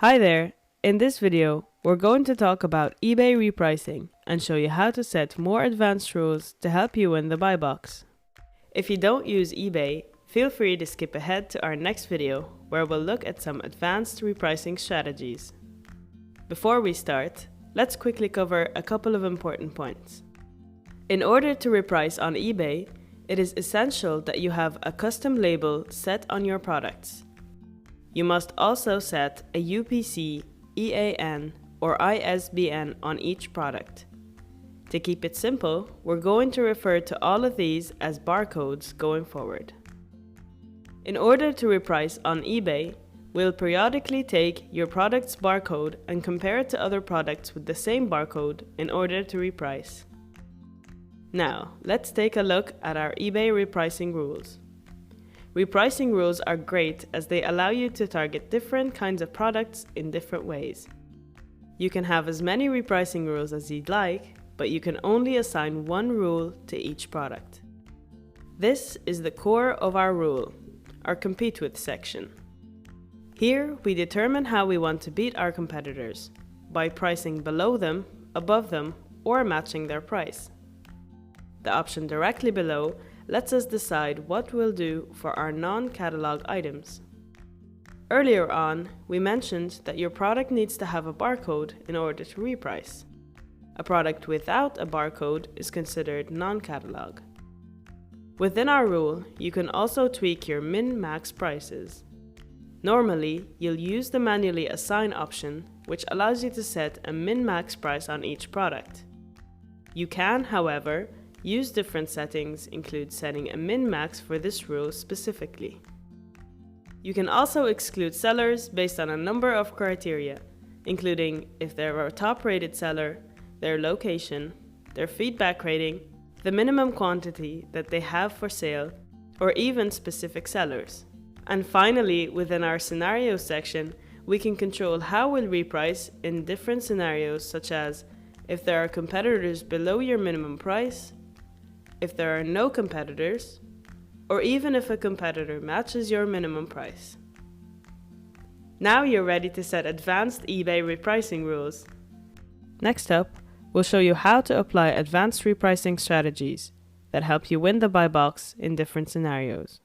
Hi there! In this video, we're going to talk about eBay repricing and show you how to set more advanced rules to help you win the buy box. If you don't use eBay, feel free to skip ahead to our next video where we'll look at some advanced repricing strategies. Before we start, let's quickly cover a couple of important points. In order to reprice on eBay, it is essential that you have a custom label set on your products. You must also set a UPC, EAN, or ISBN on each product. To keep it simple, we're going to refer to all of these as barcodes going forward. In order to reprice on eBay, we'll periodically take your product's barcode and compare it to other products with the same barcode in order to reprice. Now, let's take a look at our eBay repricing rules. Repricing rules are great as they allow you to target different kinds of products in different ways. You can have as many repricing rules as you'd like, but you can only assign one rule to each product. This is the core of our rule, our Compete With section. Here, we determine how we want to beat our competitors, by pricing below them, above them, or matching their price. The option directly below lets us decide what we'll do for our non-catalog items. Earlier on, we mentioned that your product needs to have a barcode in order to reprice. A product without a barcode is considered non-catalog. Within our rule, you can also tweak your min-max prices. Normally, you'll use the manually assign option, which allows you to set a min-max price on each product. You can, however, use different settings, include setting a min-max for this rule specifically. You can also exclude sellers based on a number of criteria, including if they're a top-rated seller, their location, their feedback rating, the minimum quantity that they have for sale, or even specific sellers. And finally, within our scenario section, we can control how we'll reprice in different scenarios, such as if there are competitors below your minimum price, if there are no competitors, or even if a competitor matches your minimum price. Now you're ready to set advanced eBay repricing rules. Next up, we'll show you how to apply advanced repricing strategies that help you win the buy box in different scenarios.